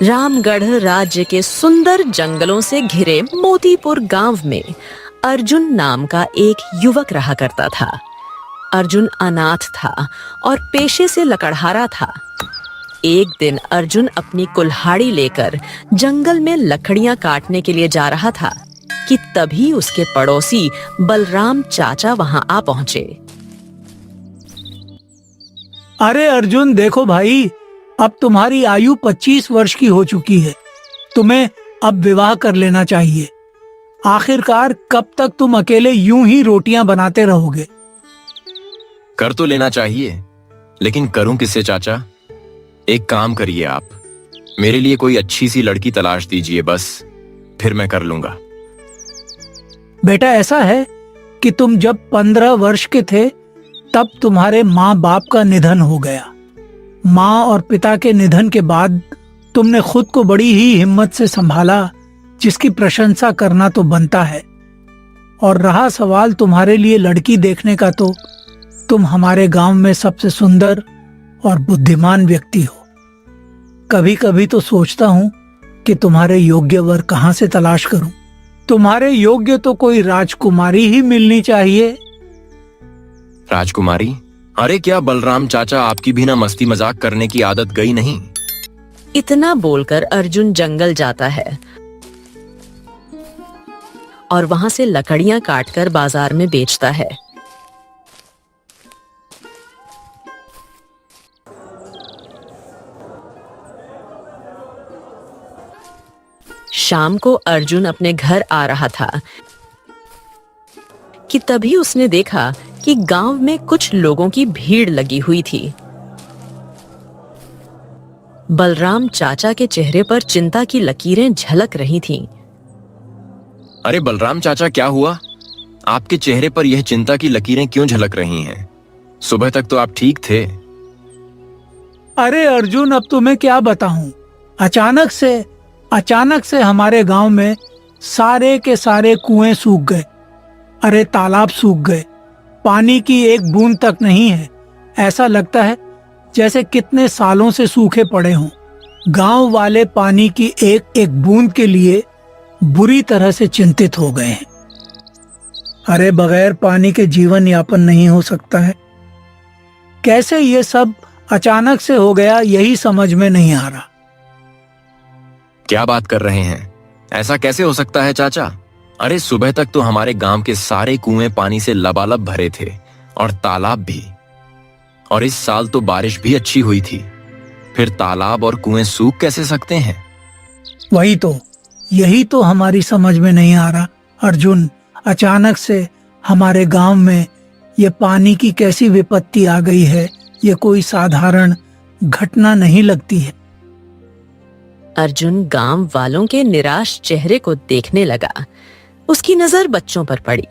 रामगढ़ राज्य के सुंदर जंगलों से घिरे मोतीपुर गांव में अर्जुन नाम का एक युवक रहा करता था। अर्जुन अनाथ था और पेशे से लकड़हारा था। एक दिन अर्जुन अपनी कुल्हाड़ी लेकर जंगल में लकड़ियां काटने के लिए जा रहा था कि तभी उसके पड़ोसी बलराम चाचा वहां आ पहुंचे। अरे अर्जुन, देखो भाई, अब तुम्हारी आयु 25 वर्ष की हो चुकी है। तुम्हें अब विवाह कर लेना चाहिए। आखिरकार कब तक तुम अकेले यूं ही रोटियां बनाते रहोगे? कर तो लेना चाहिए, लेकिन करूं किससे चाचा? एक काम करिए, आप मेरे लिए कोई अच्छी सी लड़की तलाश दीजिए, बस फिर मैं कर लूंगा। बेटा, ऐसा है कि तुम जब 15 वर्ष के थे तब तुम्हारे माँ बाप का निधन हो गया। माँ और पिता के निधन के बाद तुमने खुद को बड़ी ही हिम्मत से संभाला, जिसकी प्रशंसा करना तो बनता है। और रहा सवाल तुम्हारे लिए लड़की देखने का, तो तुम हमारे गांव में सबसे सुंदर और बुद्धिमान व्यक्ति हो। कभी कभी तो सोचता हूं कि तुम्हारे योग्य वर कहां से तलाश करूं। तुम्हारे योग्य तो कोई राजकुमारी ही मिलनी चाहिए। राजकुमारी? अरे क्या बलराम चाचा, आपकी भी ना मस्ती मजाक करने की आदत गई नहीं? इतना बोलकर अर्जुन जंगल जाता है और वहां से लकड़ियां काटकर बाजार में बेचता है। शाम को अर्जुन अपने घर आ रहा था कि तभी उसने देखा कि गांव में कुछ लोगों की भीड़ लगी हुई थी। बलराम चाचा के चेहरे पर चिंता की लकीरें झलक रही थीं। अरे बलराम चाचा, क्या हुआ? आपके चेहरे पर यह चिंता की लकीरें क्यों झलक रही हैं? सुबह तक तो आप ठीक थे। अरे अर्जुन, अब तुम्हें क्या बताऊं। अचानक से हमारे गांव में सारे के सारे कुएं सूख गए। अरे तालाब सूख गए। पानी की एक बूंद तक नहीं है। ऐसा लगता है जैसे कितने सालों से सूखे पड़े हों। गांव वाले पानी की एक एक बूंद के लिए बुरी तरह से चिंतित हो गए हैं। अरे बगैर पानी के जीवन यापन नहीं हो सकता है। कैसे ये सब अचानक से हो गया, यही समझ में नहीं आ रहा। क्या बात कर रहे हैं? ऐसा कैसे हो सकता है चाचा? अरे सुबह तक तो हमारे गांव के सारे कुएं पानी से लबालब भरे थे, और तालाब भी। और इस साल तो बारिश भी अच्छी हुई थी। फिर तालाब और कुएं सूख कैसे सकते हैं? यही तो हमारी समझ में नहीं आ रहा अर्जुन। अचानक से हमारे गांव में ये पानी की कैसी विपत्ति आ गई है। ये कोई साधारण घटना नहीं लगती है। अर्जुन गांव वालों के निराश चेहरे को देखने लगा। उसकी नजर बच्चों पर पड़ी।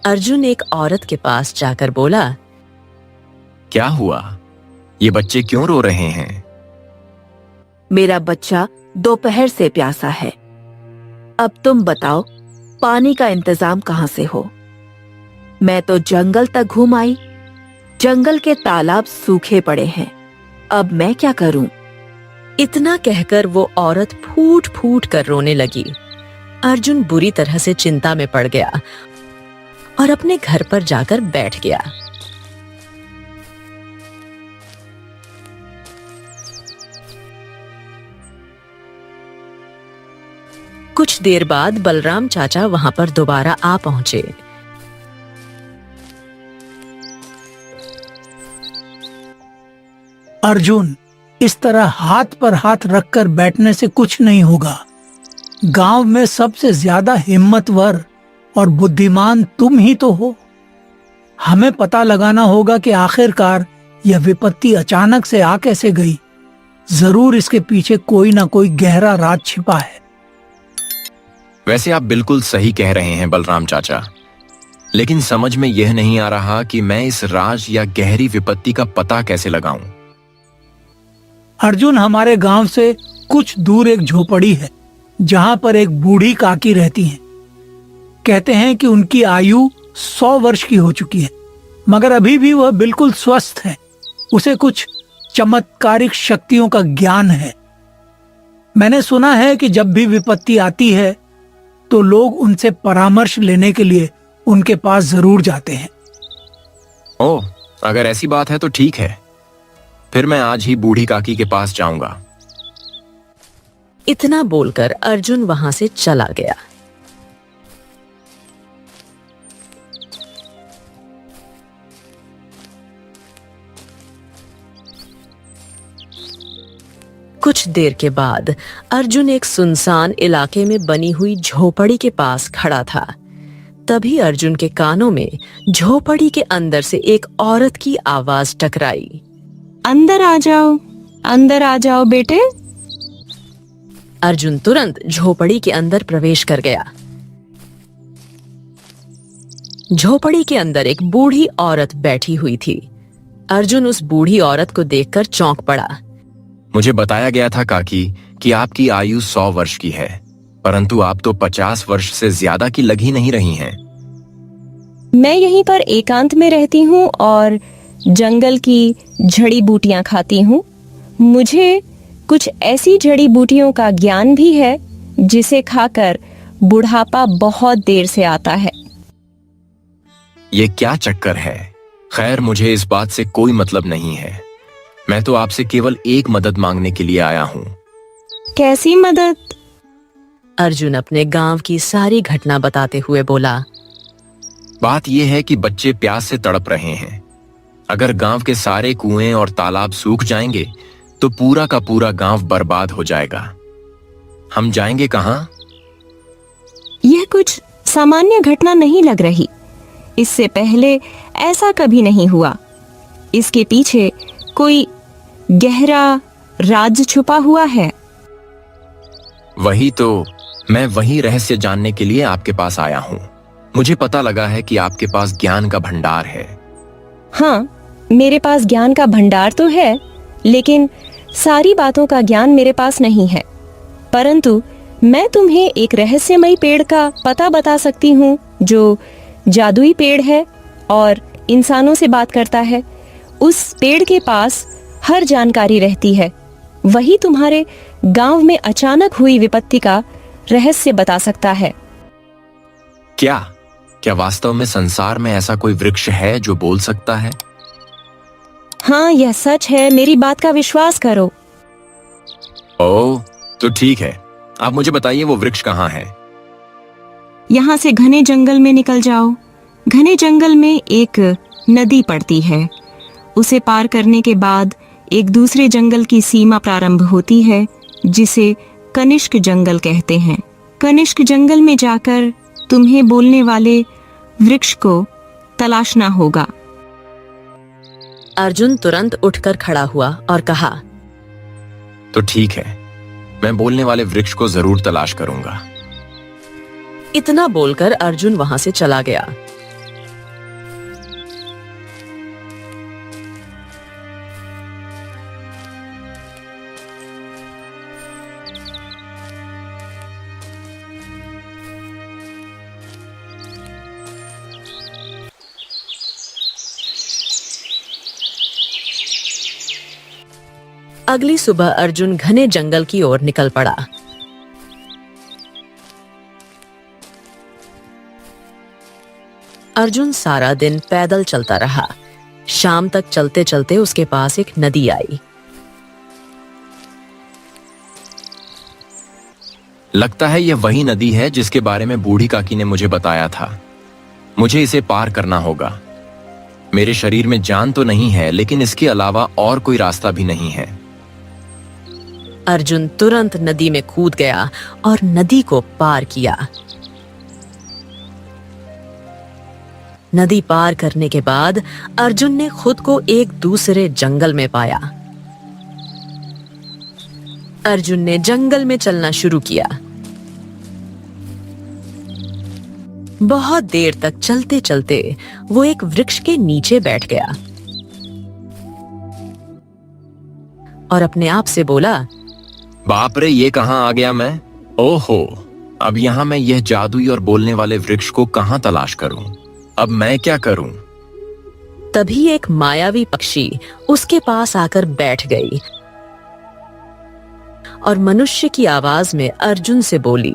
अर्जुन एक औरत के पास जाकर बोला, क्या हुआ? ये बच्चे क्यों रो रहे हैं? मेरा बच्चा दोपहर से प्यासा है। अब तुम बताओ, पानी का इंतजाम कहां से हो? मैं तो जंगल तक घूम आई। जंगल के तालाब सूखे पड़े हैं। अब मैं क्या करूं? इतना कहकर वो औरत फूट फूट कर रोने लगी। अर्जुन बुरी तरह से चिंता में पड़ गया और अपने घर पर जाकर बैठ गया। कुछ देर बाद बलराम चाचा वहां पर दोबारा आ पहुंचे। अर्जुन, इस तरह हाथ पर हाथ रखकर बैठने से कुछ नहीं होगा। गांव में सबसे ज्यादा हिम्मतवर और बुद्धिमान तुम ही तो हो। हमें पता लगाना होगा कि आखिरकार यह विपत्ति अचानक से आ कैसे गई। जरूर इसके पीछे कोई ना कोई गहरा राज छिपा है। वैसे आप बिल्कुल सही कह रहे हैं बलराम चाचा, लेकिन समझ में यह नहीं आ रहा कि मैं इस राज या गहरी विपत्ति का पता कैसे लगाऊं। अर्जुन, हमारे गांव से कुछ दूर एक झोपड़ी है, जहां पर एक बूढ़ी काकी रहती हैं। कहते हैं कि उनकी आयु 100 वर्ष की हो चुकी है, मगर अभी भी वह बिल्कुल स्वस्थ है। उसे कुछ चमत्कारिक शक्तियों का ज्ञान है। मैंने सुना है कि जब भी विपत्ति आती है तो लोग उनसे परामर्श लेने के लिए उनके पास जरूर जाते हैं। ओह, अगर ऐसी बात है तो ठीक है, फिर मैं आज ही बूढ़ी काकी के पास जाऊंगा। इतना बोलकर अर्जुन वहां से चला गया। कुछ देर के बाद अर्जुन एक सुनसान इलाके में बनी हुई झोपड़ी के पास खड़ा था। तभी अर्जुन के कानों में झोपड़ी के अंदर से एक औरत की आवाज टकराई। अंदर आ जाओ बेटे। अर्जुन तुरंत झोपड़ी के अंदर प्रवेश कर गया। झोपड़ी के अंदर एक बूढ़ी औरत बैठी हुई थी। अर्जुन उस बूढ़ी औरत को देखकर चौंक पड़ा। मुझे बताया गया था काकी कि आपकी आयु 100 वर्ष की है, परंतु आप तो 50 वर्ष से ज्यादा की लग ही नहीं रही हैं। मैं यहीं पर एकांत में रहती हूँ और जंगल की जड़ी बूटियां खाती हूँ। मुझे कुछ ऐसी जड़ी बूटियों का ज्ञान भी है जिसे खाकर बुढ़ापा बहुत देर से आता है। ये क्या चक्कर है? खैर, मुझे इस बात से कोई मतलब नहीं है। मैं तो आपसे केवल एक मदद मांगने के लिए आया हूँ। कैसी मदद? अर्जुन अपने गांव की सारी घटना बताते हुए बोला। बात यह है कि बच्चे प्यास से तड़प रहे हैं। अगर गांव के सारे कुएं और तालाब सूख जाएंगे तो पूरा का पूरा गांव बर्बाद हो जाएगा। हम जाएंगे कहां? यह कुछ सामान्य घटना नहीं लग रही। इससे पहले ऐसा कभी नहीं हुआ। इसके पीछे कोई गहरा राज छुपा हुआ है। वही तो, मैं वही रहस्य जानने के लिए आपके पास आया हूँ। मुझे पता लगा है कि आपके पास ज्ञान का भंडार है। हाँ, मेरे पास ज्ञान का भंडार तो है, लेकिन सारी बातों का ज्ञान मेरे पास नहीं है। परंतु मैं तुम्हें एक रहस्यमयी पेड़ का पता बता सकती हूँ जो जादुई पेड़ है और इंसानों से बात करता है। उस पेड़ के पास हर जानकारी रहती है। वही तुम्हारे गांव में अचानक हुई विपत्ति का रहस्य बता सकता है। क्या वास्तव में संसार में ऐसा कोई वृक्ष है जो बोल सकता है? हाँ, यह सच है। मेरी बात का विश्वास करो। ओह, तो ठीक है। आप मुझे बताइए वो वृक्ष कहाँ है? यहाँ से घने जंगल में निकल जाओ। घने जंगल में एक नदी पड़ती है। उसे पार करने के बाद एक दूसरे जंगल की सीमा प्रारंभ होती है जिसे कनिष्क जंगल कहते हैं। कनिष्क जंगल में जाकर तुम्हें बोलने वाले वृक्ष को तलाशना होगा। अर्जुन तुरंत उठकर खड़ा हुआ और कहा, तो ठीक है, मैं बोलने वाले वृक्ष को जरूर तलाश करूंगा। इतना बोलकर अर्जुन वहां से चला गया। अगली सुबह अर्जुन घने जंगल की ओर निकल पड़ा। अर्जुन सारा दिन पैदल चलता रहा। शाम तक चलते चलते उसके पास एक नदी आई। लगता है यह वही नदी है जिसके बारे में बूढ़ी काकी ने मुझे बताया था। मुझे इसे पार करना होगा। मेरे शरीर में जान तो नहीं है, लेकिन इसके अलावा और कोई रास्ता भी नहीं है। अर्जुन तुरंत नदी में कूद गया और नदी को पार किया। नदी पार करने के बाद अर्जुन ने खुद को एक दूसरे जंगल में पाया। अर्जुन ने जंगल में चलना शुरू किया। बहुत देर तक चलते चलते वो एक वृक्ष के नीचे बैठ गया और अपने आप से बोला, बाप रे, ये कहां आ गया मैं? ओहो, अब यहां मैं यह जादुई और बोलने वाले वृक्ष को कहां तलाश करूं? अब मैं क्या करूं? तभी एक मायावी पक्षी उसके पास आकर बैठ गई और मनुष्य की आवाज में अर्जुन से बोली,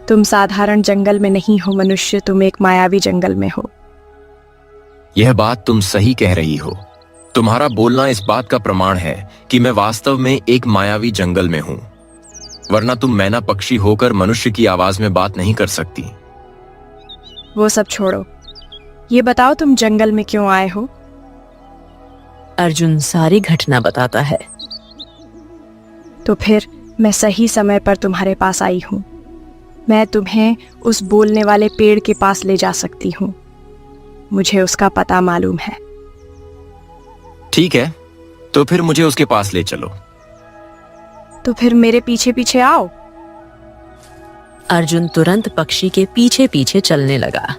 तुम साधारण जंगल में नहीं हो मनुष्य, तुम एक मायावी जंगल में हो। यह बात तुम सही कह रही हो। तुम्हारा बोलना इस बात का प्रमाण है कि मैं वास्तव में एक मायावी जंगल में हूँ, वरना तुम मैना पक्षी होकर मनुष्य की आवाज में बात नहीं कर सकती। वो सब छोड़ो, ये बताओ तुम जंगल में क्यों आए हो? अर्जुन सारी घटना बताता है। तो फिर मैं सही समय पर तुम्हारे पास आई हूँ। मैं तुम्हें उस बोलने वाले पेड़ के पास ले जा सकती हूँ। मुझे उसका पता मालूम है। ठीक है, तो फिर मुझे उसके पास ले चलो। तो फिर मेरे पीछे पीछे आओ। अर्जुन तुरंत पक्षी के पीछे पीछे चलने लगा।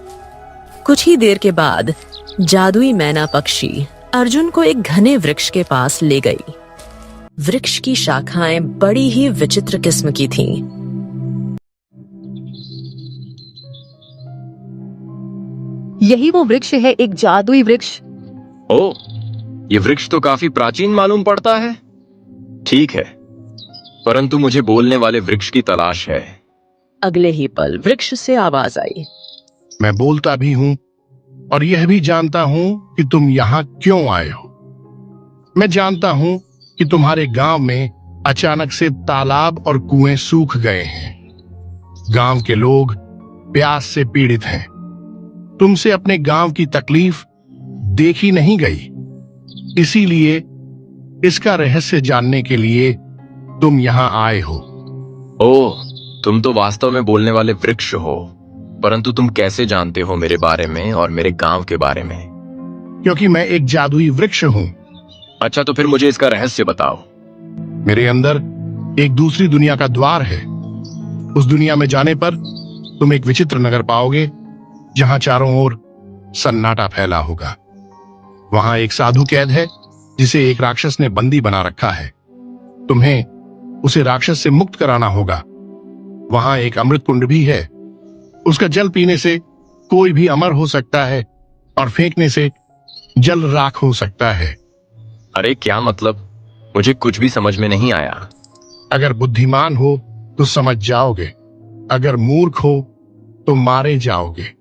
कुछ ही देर के बाद जादुई मैना पक्षी अर्जुन को एक घने वृक्ष के पास ले गई। वृक्ष की शाखाएं बड़ी ही विचित्र किस्म की थीं। यही वो वृक्ष है, एक जादुई वृक्ष। ओ, ये वृक्ष तो काफी प्राचीन मालूम पड़ता है। ठीक है, परंतु मुझे बोलने वाले वृक्ष की तलाश है। अगले ही पल वृक्ष से आवाज आई, मैं बोलता भी हूं और यह भी जानता हूं कि तुम यहाँ क्यों आए हो। मैं जानता हूं कि तुम्हारे गांव में अचानक से तालाब और कुएं सूख गए हैं। गांव के लोग प्यास से पीड़ित हैं। तुमसे अपने गांव की तकलीफ देखी नहीं गई, इसीलिए इसका रहस्य जानने के लिए तुम यहाँ आए हो। ओह, तुम तो वास्तव में बोलने वाले वृक्ष हो, परंतु तुम कैसे जानते हो मेरे बारे में और मेरे गांव के बारे में? क्योंकि मैं एक जादुई वृक्ष हूं। अच्छा, तो फिर मुझे इसका रहस्य बताओ। मेरे अंदर एक दूसरी दुनिया का द्वार है। उस दुनिया में जाने पर तुम एक विचित्र नगर पाओगे, जहां चारों ओर सन्नाटा फैला होगा। वहां एक साधु कैद है, जिसे एक राक्षस ने बंदी बना रखा है। तुम्हें उसे राक्षस से मुक्त कराना होगा। वहां एक अमृत कुंड भी है। उसका जल पीने से कोई भी अमर हो सकता है और फेंकने से जल राख हो सकता है। अरे क्या मतलब? मुझे कुछ भी समझ में नहीं आया। अगर बुद्धिमान हो तो समझ जाओगे, अगर मूर्ख हो तो मारे जाओगे।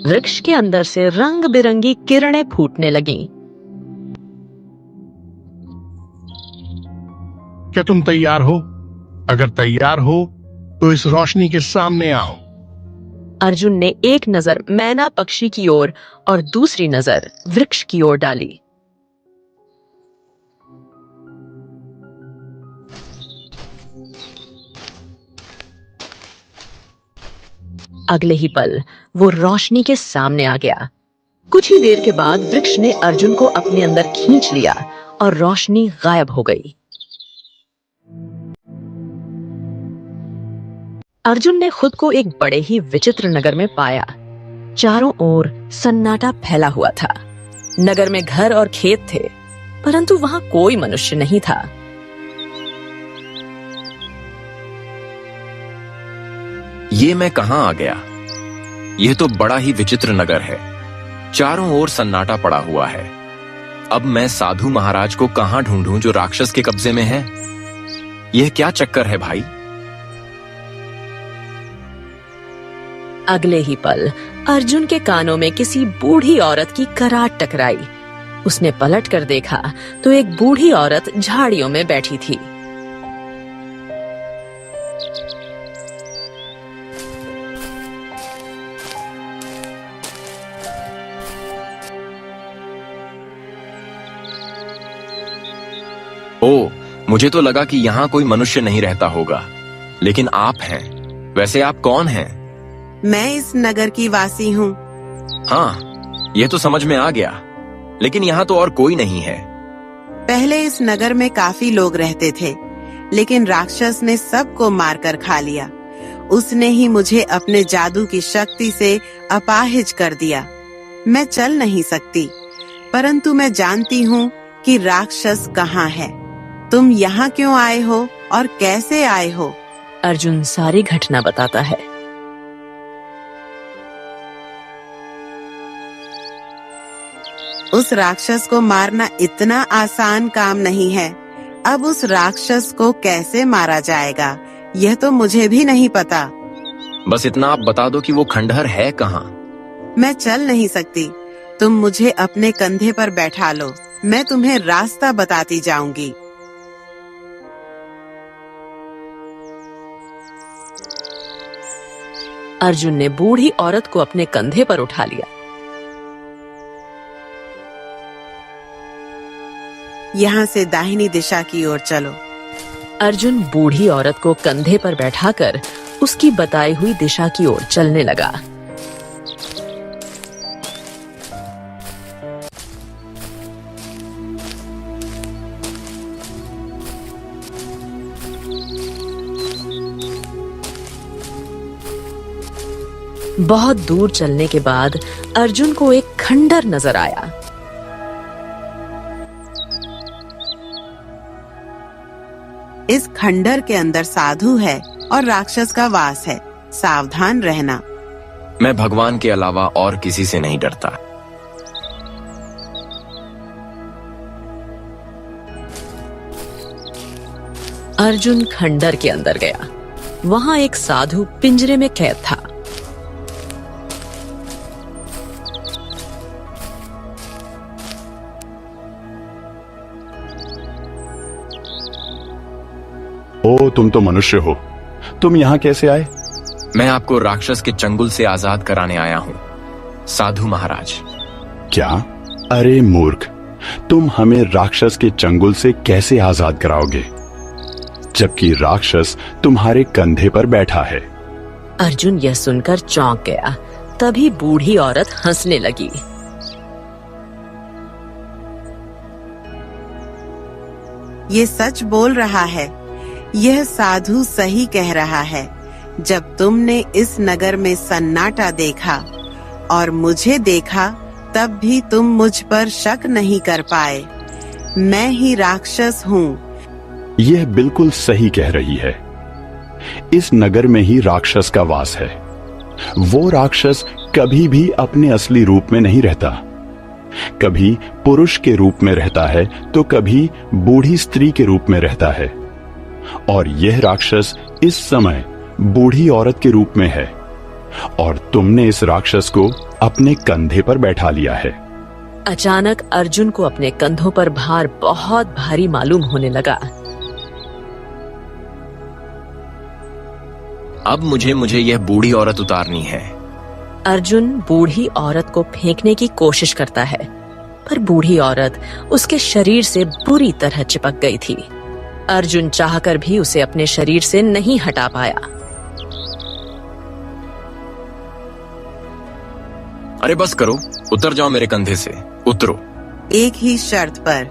वृक्ष के अंदर से रंग बिरंगी किरणें फूटने लगीं। क्या तुम तैयार हो? अगर तैयार हो तो इस रोशनी के सामने आओ। अर्जुन ने एक नजर मैना पक्षी की ओर और दूसरी नजर वृक्ष की ओर डाली। अगले ही पल वो रोशनी के सामने आ गया। कुछ ही देर के बाद वृक्ष ने अर्जुन को अपने अंदर खींच लिया और रोशनी गायब हो गई। अर्जुन ने खुद को एक बड़े ही विचित्र नगर में पाया। चारों ओर सन्नाटा फैला हुआ था। नगर में घर और खेत थे, परंतु वहां कोई मनुष्य नहीं था। ये मैं कहां आ गया? यह तो बड़ा ही विचित्र नगर है। चारों ओर सन्नाटा पड़ा हुआ है। अब मैं साधु महाराज को कहां ढूंढूं जो राक्षस के कब्जे में है? यह क्या चक्कर है भाई? अगले ही पल अर्जुन के कानों में किसी बूढ़ी औरत की कराहट टकराई। उसने पलट कर देखा तो एक बूढ़ी औरत झाड़ियों में बैठी थी। ओ, मुझे तो लगा कि यहाँ कोई मनुष्य नहीं रहता होगा, लेकिन आप हैं। वैसे आप कौन हैं? मैं इस नगर की वासी हूँ। हाँ, यह तो समझ में आ गया, लेकिन यहाँ तो और कोई नहीं है। पहले इस नगर में काफी लोग रहते थे, लेकिन राक्षस ने सबको मारकर खा लिया। उसने ही मुझे अपने जादू की शक्ति से अपाहिज कर दिया। मैं चल नहीं सकती, परंतु मैं जानती हूँ कि राक्षस कहाँ है। तुम यहाँ क्यों आए हो और कैसे आए हो? अर्जुन सारी घटना बताता है। उस राक्षस को मारना इतना आसान काम नहीं है। अब उस राक्षस को कैसे मारा जाएगा, यह तो मुझे भी नहीं पता। बस इतना आप बता दो कि वो खंडहर है कहाँ। मैं चल नहीं सकती, तुम मुझे अपने कंधे पर बैठा लो, मैं तुम्हें रास्ता बताती जाऊंगी। अर्जुन ने बूढ़ी औरत को अपने कंधे पर उठा लिया। यहाँ से दाहिनी दिशा की ओर चलो। अर्जुन बूढ़ी औरत को कंधे पर बैठाकर उसकी बताई हुई दिशा की ओर चलने लगा। बहुत दूर चलने के बाद अर्जुन को एक खंडर नजर आया। इस खंडर के अंदर साधु है और राक्षस का वास है, सावधान रहना। मैं भगवान के अलावा और किसी से नहीं डरता। अर्जुन खंडर के अंदर गया। वहां एक साधु पिंजरे में कैद था। ओ, तुम तो मनुष्य हो, तुम यहाँ कैसे आए? मैं आपको राक्षस के चंगुल से आजाद कराने आया हूँ, साधु महाराज। क्या? अरे मूर्ख, तुम हमें राक्षस के चंगुल से कैसे आजाद कराओगे, जबकि राक्षस तुम्हारे कंधे पर बैठा है? अर्जुन यह सुनकर चौंक गया। तभी बूढ़ी औरत हंसने लगी। ये सच बोल रहा है, यह साधु सही कह रहा है। जब तुमने इस नगर में सन्नाटा देखा और मुझे देखा, तब भी तुम मुझ पर शक नहीं कर पाए। मैं ही राक्षस हूँ। यह बिल्कुल सही कह रही है। इस नगर में ही राक्षस का वास है। वो राक्षस कभी भी अपने असली रूप में नहीं रहता। कभी पुरुष के रूप में रहता है तो कभी बूढ़ी स्त्री के रूप में रहता है। और यह राक्षस इस समय बूढ़ी औरत के रूप में है, और तुमने इस राक्षस को अपने कंधे पर बैठा लिया है। अचानक अर्जुन को अपने कंधों पर भार बहुत भारी मालूम होने लगा। अब मुझे यह बूढ़ी औरत उतारनी है। अर्जुन बूढ़ी औरत को फेंकने की कोशिश करता है, पर बूढ़ी औरत उसके शरीर से बुरी तरह चिपक गई थी। अर्जुन चाहकर भी उसे अपने शरीर से नहीं हटा पाया। अरे बस करो, उतर जाओ मेरे कंधे से, उतरो। एक ही शर्त पर।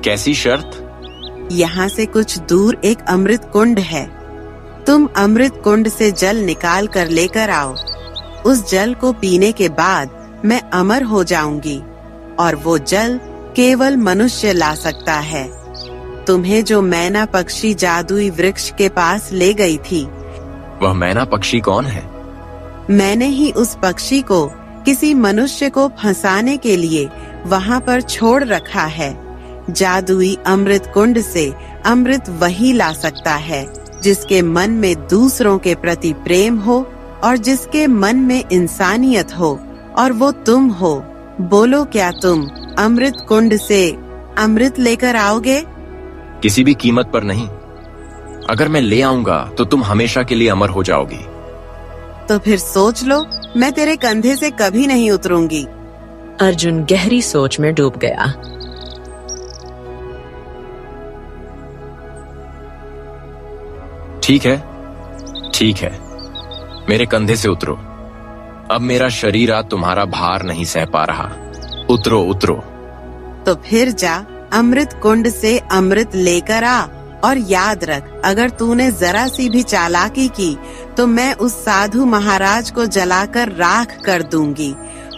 कैसी शर्त? यहाँ से कुछ दूर एक अमृत कुंड है। तुम अमृत कुंड से जल निकाल कर लेकर आओ। उस जल को पीने के बाद मैं अमर हो जाऊंगी, और वो जल केवल मनुष्य ला सकता है। तुम्हें जो मैना पक्षी जादुई वृक्ष के पास ले गई थी। वह मैना पक्षी कौन है? मैंने ही उस पक्षी को किसी मनुष्य को फंसाने के लिए वहाँ पर छोड़ रखा है। जादुई अमृत कुंड से अमृत वही ला सकता है जिसके मन में दूसरों के प्रति प्रेम हो और जिसके मन में इंसानियत हो, और वो तुम हो। बोलो, क्या तुम अमृत कुंड से अमृत लेकर आओगे? किसी भी कीमत पर नहीं। अगर मैं ले आऊंगा तो तुम हमेशा के लिए अमर हो जाओगी। तो फिर सोच लो, मैं तेरे कंधे से कभी नहीं उतरूंगी। अर्जुन गहरी सोच में डूब गया। ठीक है, ठीक है, मेरे कंधे से उतरो। अब मेरा शरीर आज तुम्हारा भार नहीं सह पा रहा। उतरो, उतरो। तो फिर जा, अमृत कुंड से अमृत लेकर आ, और याद रख, अगर तूने जरा सी भी चालाकी की तो मैं उस साधु महाराज को जलाकर राख कर दूंगी।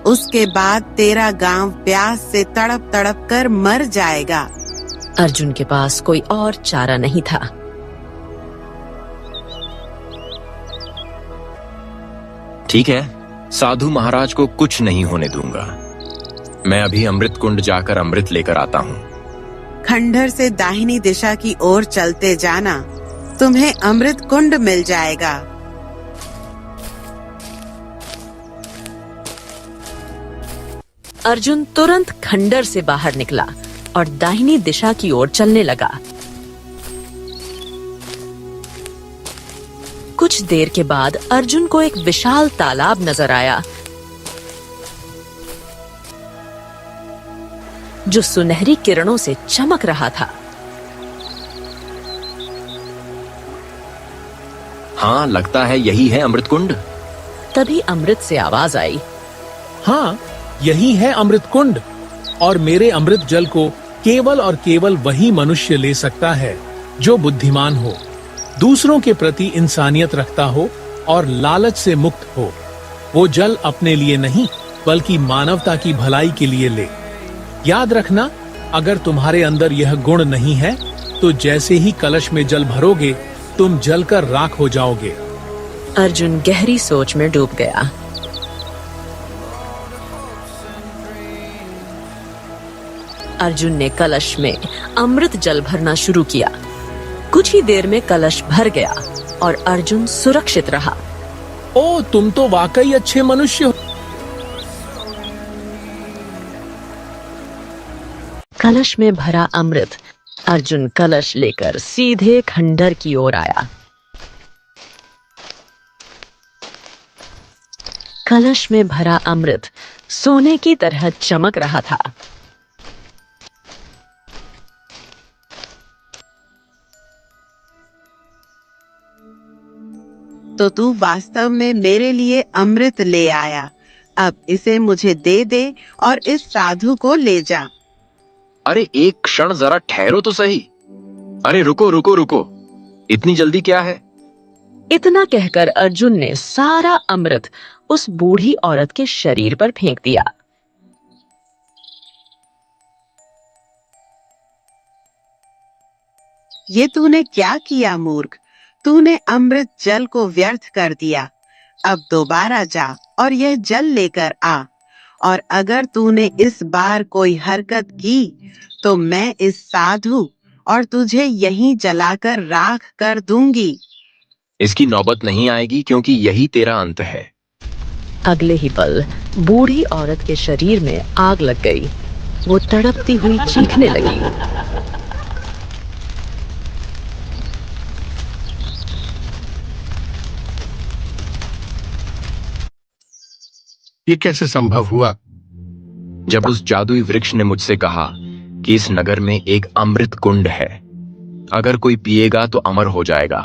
उसके बाद तेरा गांव प्यास से तड़प तड़प कर मर जाएगा। अर्जुन के पास कोई और चारा नहीं था। ठीक है, साधु महाराज को कुछ नहीं होने दूंगा। मैं अभी अमृत कुंड जाकर अमृत लेकर आता हूँ। खंडहर से दाहिनी दिशा की ओर चलते जाना, तुम्हें अमृत कुंड मिल जाएगा। अर्जुन तुरंत खंडहर से बाहर निकला और दाहिनी दिशा की ओर चलने लगा। कुछ देर के बाद अर्जुन को एक विशाल तालाब नजर आया जो सुनहरी किरणों से चमक रहा था। हाँ, लगता है यही है अमृत कुंड। तभी अमृत से आवाज आई, हाँ, यही है अमृत कुंड, और मेरे अमृत जल को केवल और केवल वही मनुष्य ले सकता है जो बुद्धिमान हो, दूसरों के प्रति इंसानियत रखता हो और लालच से मुक्त हो। वो जल अपने लिए नहीं बल्कि मानवता की भलाई के लिए ले। याद रखना, अगर तुम्हारे अंदर यह गुण नहीं है तो जैसे ही कलश में जल भरोगे तुम जलकर राख हो जाओगे। अर्जुन गहरी सोच में डूब गया। अर्जुन ने कलश में अमृत जल भरना शुरू किया। कुछ ही देर में कलश भर गया और अर्जुन सुरक्षित रहा। ओ, तुम तो वाकई अच्छे मनुष्य हो। कलश में भरा अमृत, अर्जुन कलश लेकर सीधे खंडहर की ओर आया। कलश में भरा अमृत सोने की तरह चमक रहा था। तो तू वास्तव में मेरे लिए अमृत ले आया। अब इसे मुझे दे दे और इस साधु को ले जा। अरे एक क्षण जरा ठहरो तो सही। अरे रुको रुको रुको, इतनी जल्दी क्या है? इतना कहकर अर्जुन ने सारा अमृत उस बूढ़ी औरत के शरीर पर फेंक दिया। ये तूने क्या किया मूर्ख? तूने अमृत जल को व्यर्थ कर दिया। अब दोबारा जा और यह जल लेकर आ, और अगर तूने इस बार कोई हरकत की तो मैं इस साधु और तुझे यहीं जलाकर राख कर दूंगी। इसकी नौबत नहीं आएगी क्योंकि यही तेरा अंत है। अगले ही पल बूढ़ी औरत के शरीर में आग लग गई। वो तड़पती हुई चीखने लगी। ये कैसे संभव हुआ? जब उस जादुई वृक्ष ने मुझसे कहा कि इस नगर में एक अमृत कुंड है, अगर कोई पिएगा तो अमर हो जाएगा,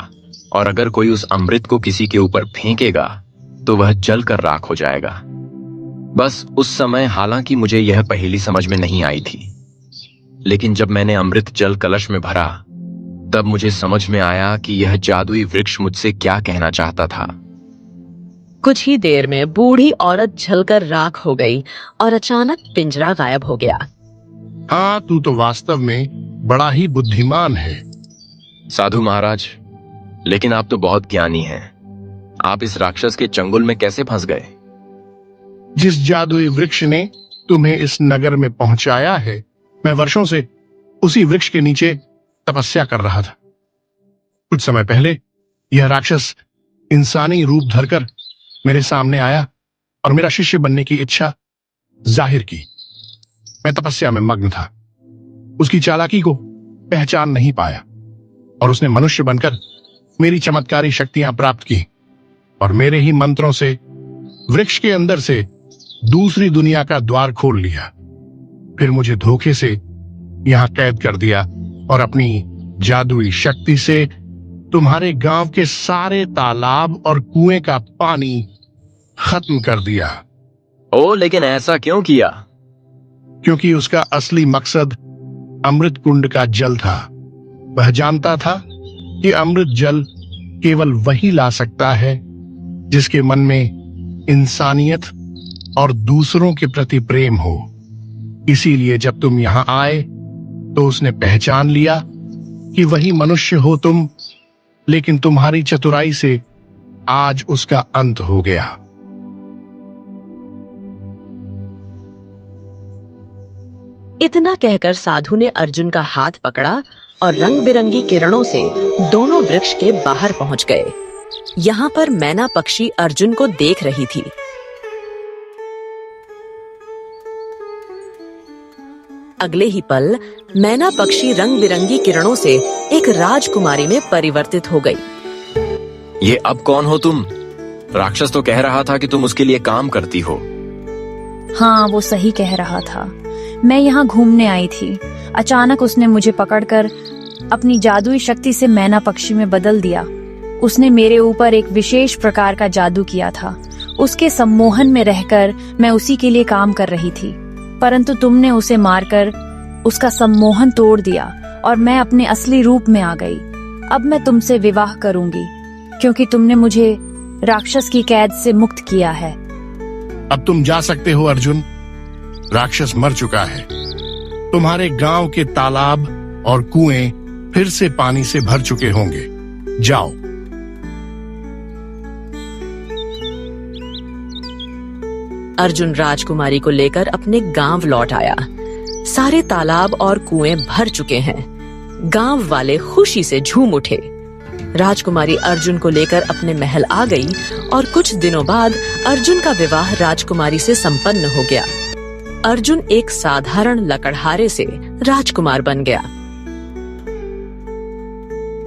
और अगर कोई उस अमृत को किसी के ऊपर फेंकेगा तो वह जलकर राख हो जाएगा। बस उस समय हालांकि मुझे यह पहेली समझ में नहीं आई थी, लेकिन जब मैंने अमृत जल कलश में भरा तब मुझे समझ में आया कि यह जादुई वृक्ष मुझसे क्या कहना चाहता था। कुछ ही देर में बूढ़ी औरत जलकर राख हो गई और अचानक पिंजरा गायब हो गया। हाँ, तू तो वास्तव में बड़ा ही बुद्धिमान है। साधु महाराज, लेकिन आप तो बहुत ज्ञानी हैं। आप इस राक्षस के चंगुल में कैसे फंस गए? जिस जादुई वृक्ष ने तुम्हें इस नगर में पहुंचाया है, मैं वर्षों से उसी वृक्ष के नीचे तपस्या कर रहा था। कुछ समय पहले यह राक्षस इंसानी रूप धरकर मेरे सामने आया और मेरा शिष्य बनने की इच्छा जाहिर की। मैं तपस्या में मग्न था, उसकी चालाकी को पहचान नहीं पाया और उसने मनुष्य बनकर मेरी चमत्कारी शक्तियां प्राप्त की और मेरे ही मंत्रों से वृक्ष के अंदर से दूसरी दुनिया का द्वार खोल लिया। फिर मुझे धोखे से यहां कैद कर दिया और अपनी जादुई शक्ति से तुम्हारे गांव के सारे तालाब और कुएं का पानी खत्म कर दिया। ओ, लेकिन ऐसा क्यों किया? क्योंकि उसका असली मकसद अमृत कुंड का जल था। वह जानता था कि अमृत जल केवल वही ला सकता है जिसके मन में इंसानियत और दूसरों के प्रति प्रेम हो। इसीलिए जब तुम यहां आए तो उसने पहचान लिया कि वही मनुष्य हो तुम, लेकिन तुम्हारी चतुराई से आज उसका अंत हो गया। इतना कहकर साधु ने अर्जुन का हाथ पकड़ा और रंग बिरंगी किरणों से दोनों वृक्ष के बाहर पहुंच गए। यहाँ पर मैना पक्षी अर्जुन को देख रही थी। अगले ही पल मैना पक्षी रंग बिरंगी किरणों से एक राजकुमारी में परिवर्तित हो गई। ये अब कौन हो तुम? राक्षस तो कह रहा था कि तुम उसके लिए काम करती हो। हाँ, वो सही कह रहा था। मैं यहाँ घूमने आई थी। अचानक उसने मुझे पकड़कर अपनी जादुई शक्ति से मैना पक्षी में बदल दिया। उसने मेरे ऊपर एक विशेष प्रकार का जादू किया था। उसके सम्मोहन में रहकर मैं उसी के लिए काम कर रही थी, परंतु तुमने उसे मारकर उसका सम्मोहन तोड़ दिया और मैं अपने असली रूप में आ गई। अब मैं तुमसे विवाह करूंगी क्योंकि तुमने मुझे राक्षस की कैद से मुक्त किया है। अब तुम जा सकते हो अर्जुन। राक्षस मर चुका है। तुम्हारे गांव के तालाब और कुएं फिर से पानी से भर चुके होंगे। जाओ। अर्जुन राजकुमारी को लेकर अपने गांव लौट आया। सारे तालाब और कुएं भर चुके हैं। गांव वाले खुशी से झूम उठे। राजकुमारी अर्जुन को लेकर अपने महल आ गई और कुछ दिनों बाद अर्जुन का विवाह राजकुमारी से संपन्न हो गया। अर्जुन एक साधारण लकड़हारे से राजकुमार बन गया।